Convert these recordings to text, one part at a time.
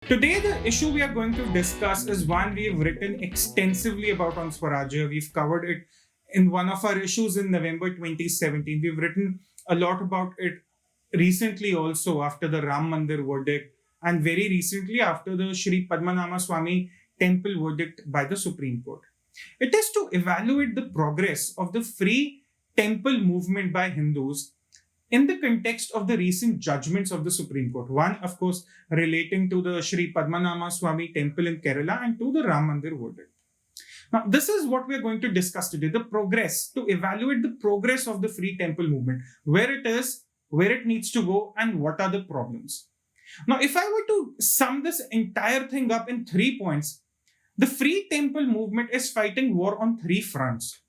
Today, the issue we are going to discuss is one we've written extensively about on Swarajya. We've covered it in one of our issues in November 2017. We've written a lot about it recently also after the Ram Mandir verdict and very recently after the Sri Padmanabha Swami temple verdict by the Supreme Court. It is to evaluate the progress of the free temple movement by Hindus in the context of the recent judgments of the Supreme Court. One, of course, relating to the Sri Padmanabha Swami temple in Kerala and to the Ram Mandir verdict. Now, this is what we are going to discuss today, the progress, to evaluate the progress of the free temple movement, where it is, where it needs to go, and what are the problems. Now, if I were to sum this entire thing up in 3 points, the free temple movement is fighting war on three fronts.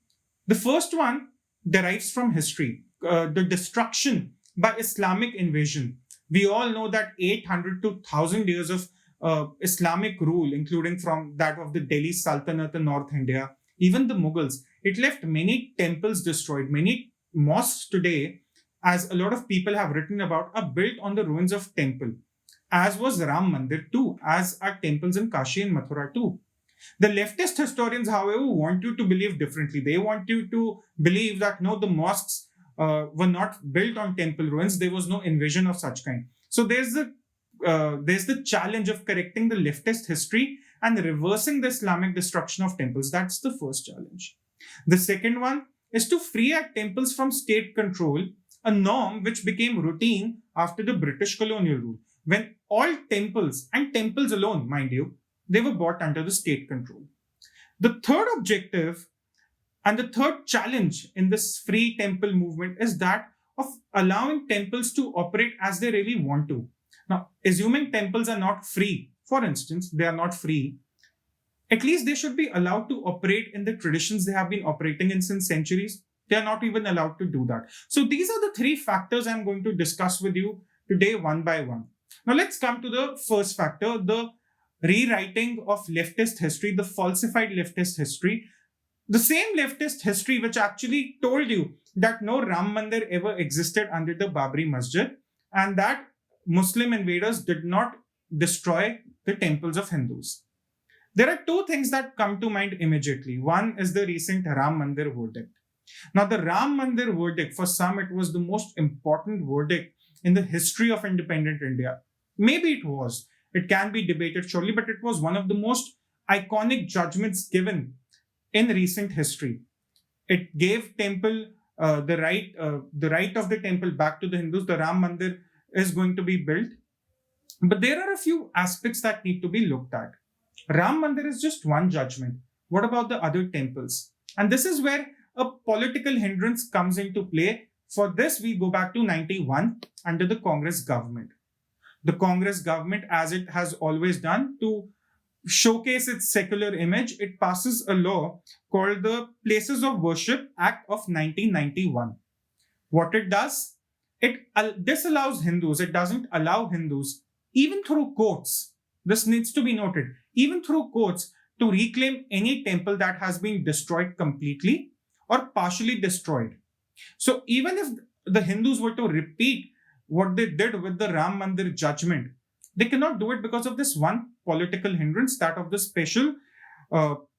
The first one derives from history, the destruction by Islamic invasion. We all know that 800 to 1000 years of Islamic rule, including from that of the Delhi Sultanate in North India, even the Mughals, it left many temples destroyed. Many mosques today, as a lot of people have written about, are built on the ruins of temple, as was Ram Mandir too, as are temples in Kashi and Mathura too. The leftist historians, however, want you to believe differently. They want you to believe that no, the mosques were not built on temple ruins. There was no invasion of such kind. So there's the challenge of correcting the leftist history and reversing the Islamic destruction of temples. That's the first challenge. The second one is to free our temples from state control, a norm which became routine after the British colonial rule, when all temples, and temples alone, mind you, they were brought under the state control. The third objective and the third challenge in this free temple movement is that of allowing temples to operate as they really want to. Now, assuming temples are not free, for instance, they are not free, at least they should be allowed to operate in the traditions they have been operating in since centuries. They are not even allowed to do that. So, these are the three factors I'm going to discuss with you today, one by one. Now, let's come to the first factor, the rewriting of leftist history, the falsified leftist history. The same leftist history which actually told you that no Ram Mandir ever existed under the Babri Masjid and that Muslim invaders did not destroy the temples of Hindus. There are two things that come to mind immediately. One is the recent Ram Mandir verdict. Now, the Ram Mandir verdict, for some, it was the most important verdict in the history of independent India. Maybe it was. It can be debated surely, but it was one of the most iconic judgments given in recent history. It gave temple the right of the temple back to the Hindus. The Ram Mandir is going to be built, but there are a few aspects that need to be looked at. Ram Mandir is just one judgment. What about the other temples? And this is where a political hindrance comes into play. For this, we go back to 91 under the Congress government. The Congress government, as it has always done, to showcase its secular image, it passes a law called the Places of Worship Act of 1991. What it does, it disallows Hindus, it doesn't allow Hindus, even through courts, this needs to be noted, even through courts, to reclaim any temple that has been destroyed completely or partially destroyed. So even if the Hindus were to repeat what they did with the Ram Mandir judgment, they cannot do it because of this one political hindrance, that of the Special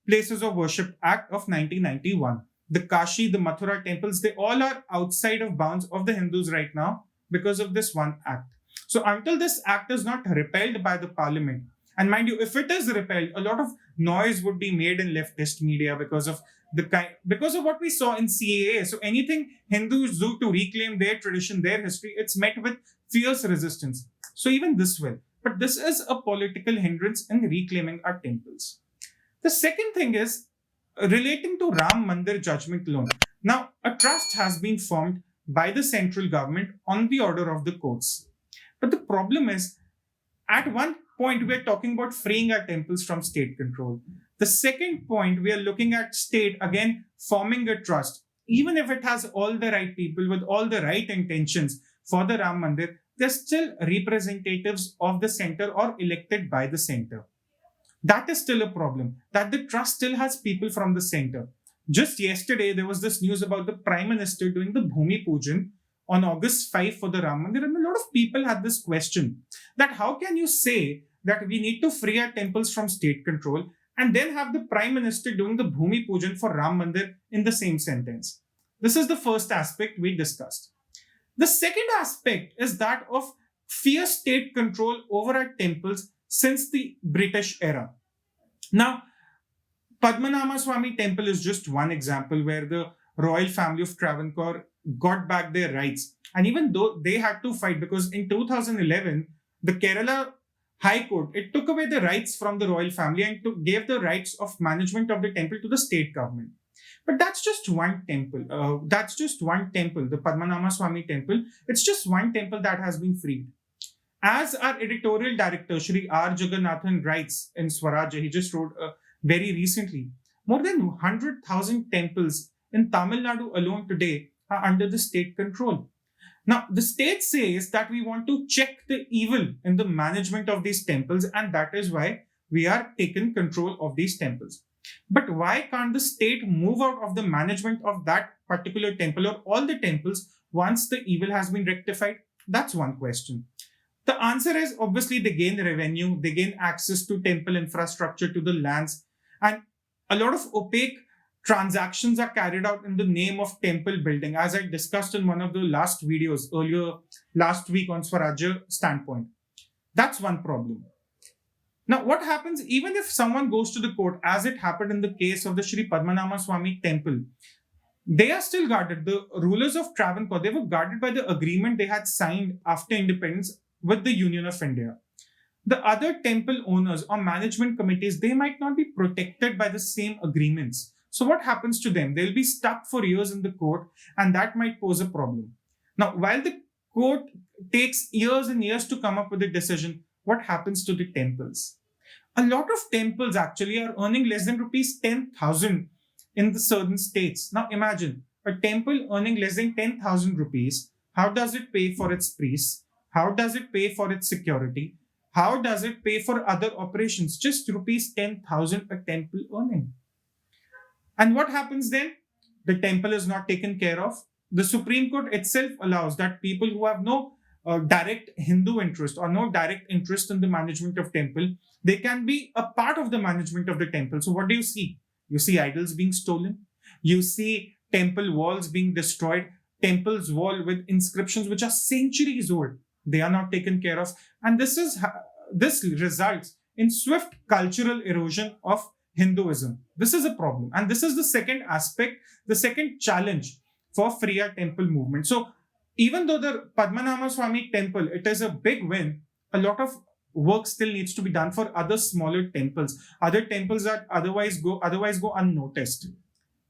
Places of Worship Act of 1991. The Kashi, the Mathura temples, they all are outside of bounds of the Hindus right now because of this one act. So until this act is not repealed by the parliament, and mind you, if it is repealed, a lot of noise would be made in leftist media because of what we saw in CAA. So anything Hindus do to reclaim their tradition, their history, it's met with fierce resistance. So even this will. But this is a political hindrance in reclaiming our temples. The second thing is relating to Ram Mandir judgment alone. Now, a trust has been formed by the central government on the order of the courts. But the problem is, at one point, we are talking about freeing our temples from state control. The second point, we are looking at state, again, forming a trust. Even if it has all the right people with all the right intentions for the Ram Mandir, they're still representatives of the center or elected by the center. That is still a problem, that the trust still has people from the center. Just yesterday, there was this news about the Prime Minister doing the Bhumi Pujan on August 5 for the Ram Mandir, and a lot of people had this question that how can you say that we need to free our temples from state control, and then have the Prime Minister doing the Bhumi Pujan for Ram Mandir in the same sentence. This is the first aspect we discussed. The second aspect is that of fierce state control over our temples since the British era. Now, Padmanabha Swami Temple is just one example where the royal family of Travancore got back their rights. And even though they had to fight, because in 2011, the Kerala High Court, it took away the rights from the royal family and gave the rights of management of the temple to the state government. But that's just one temple. The Padmanabha Swami Temple. It's just one temple that has been freed. As our editorial director, Shri R. Jagannathan, writes in Swaraj, he just wrote very recently, more than 100,000 temples in Tamil Nadu alone today are under the state control. Now, the state says that we want to check the evil in the management of these temples, and that is why we are taking control of these temples. But why can't the state move out of the management of that particular temple or all the temples once the evil has been rectified? That's one question. The answer is obviously they gain revenue, they gain access to temple infrastructure, to the lands, and a lot of opaque transactions are carried out in the name of temple building, as I discussed in one of the last videos earlier last week on Swarajya Standpoint. That's one problem. Now, what happens even if someone goes to the court, as it happened in the case of the Sri Padmanabha Swami Temple? They are still guarded. The rulers of Travancore, they were guarded by the agreement they had signed after independence with the Union of India. The other temple owners or management committees, they might not be protected by the same agreements. So what happens to them? They'll be stuck for years in the court, and that might pose a problem. Now, while the court takes years and years to come up with a decision, what happens to the temples? A lot of temples actually are earning less than rupees 10,000 in the southern states. Now imagine a temple earning less than 10,000 rupees. How does it pay for its priests? How does it pay for its security? How does it pay for other operations? Just rupees 10,000 a temple earning. And what happens then? The temple is not taken care of. The Supreme Court itself allows that people who have no direct Hindu interest or no direct interest in the management of temple, they can be a part of the management of the temple. So what do you see? You see idols being stolen. You see temple walls being destroyed. Temple's wall with inscriptions which are centuries old. They are not taken care of. And this results in swift cultural erosion of Hinduism. This is a problem. And this is the second aspect, the second challenge for Freer Temple movement. So even though the Padmanabha Swami Temple, it is a big win, a lot of work still needs to be done for other smaller temples, other temples that otherwise go unnoticed.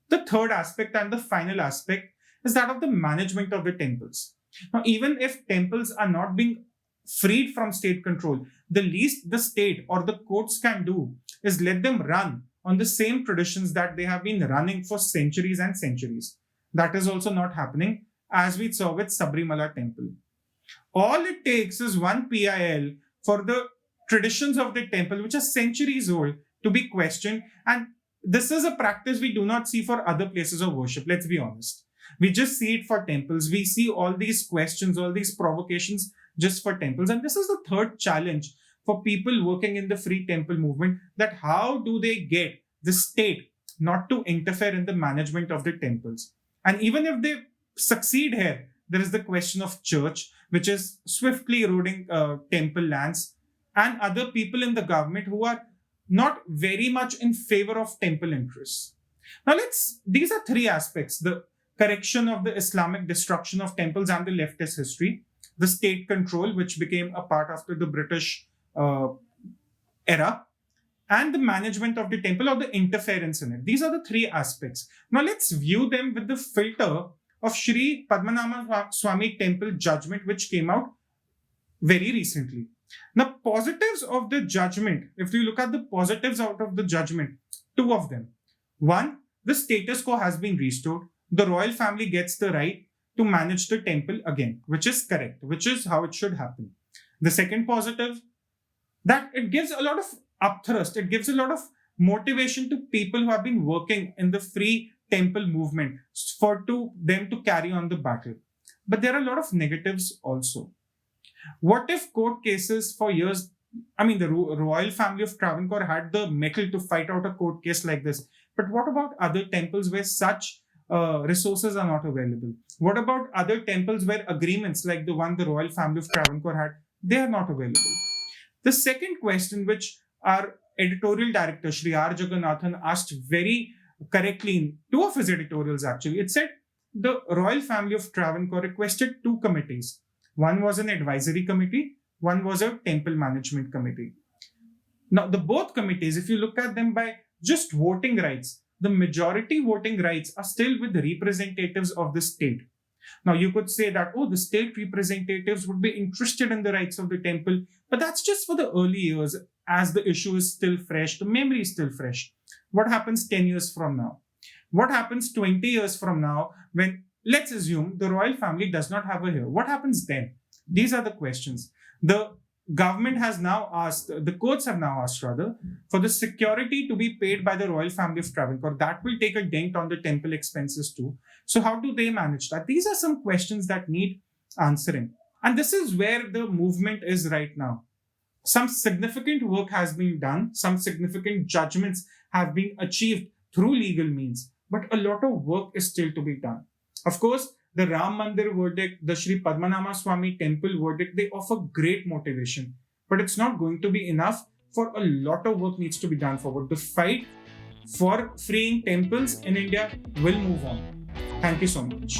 The third aspect and the final aspect is that of the management of the temples. Now, even if temples are not being freed from state control, the least the state or the courts can do is let them run on the same traditions that they have been running for centuries and centuries. That is also not happening, as we saw with Sabrimala Temple. All it takes is one PIL for the traditions of the temple, which are centuries old, to be questioned. And this is a practice we do not see for other places of worship, let's be honest. We just see it for temples. We see all these questions, all these provocations just for temples. And this is the third challenge for people working in the free temple movement, that how do they get the state not to interfere in the management of the temples? And even if they succeed here, there is the question of church, which is swiftly eroding temple lands, and other people in the government who are not very much in favor of temple interests. Now these are three aspects: the correction of the Islamic destruction of temples and the leftist history, the state control, which became a part after the British era, and the management of the temple or the interference in it. These are the three aspects. Now let's view them with the filter of Sri Padmanabha Swami Temple judgment, which came out very recently. Now, positives of the judgment, if you look at the positives out of the judgment, two of them. One, the status quo has been restored. The royal family gets the right to manage the temple again, which is correct, which is how it should happen. The second positive, that it gives a lot of upthrust, it gives a lot of motivation to people who have been working in the free temple movement for them to carry on the battle. But there are a lot of negatives also. What if court cases for years I mean, the royal family of Travancore had the mettle to fight out a court case like this. But what about other temples where such resources are not available? What about other temples where agreements like the one the royal family of Travancore had, they are not available? The second question, which our editorial director, Shri R. Jagannathan, asked very correctly in two of his editorials actually, it said the royal family of Travancore requested two committees. One was an advisory committee, one was a temple management committee. Now, the both committees, if you look at them by just voting rights, the majority voting rights are still with the representatives of the state. Now, you could say that, oh, the state representatives would be interested in the rights of the temple, but that's just for the early years as the issue is still fresh, the memory is still fresh. What happens 10 years from now? What happens 20 years from now when, let's assume, the royal family does not have a heir? What happens then? These are the questions. The government has now asked, the courts have now asked rather, for the security to be paid by the royal family of Travancore. That will take a dent on the temple expenses too. So how do they manage that? These are some questions that need answering. And this is where the movement is right now. Some significant work has been done. Some significant judgments have been achieved through legal means. But a lot of work is still to be done. Of course, the Ram Mandir verdict, the Sri Padmanabha Swami temple verdict, they offer great motivation. But it's not going to be enough, for a lot of work needs to be done forward. The fight for freeing temples in India will move on. Thank you so much.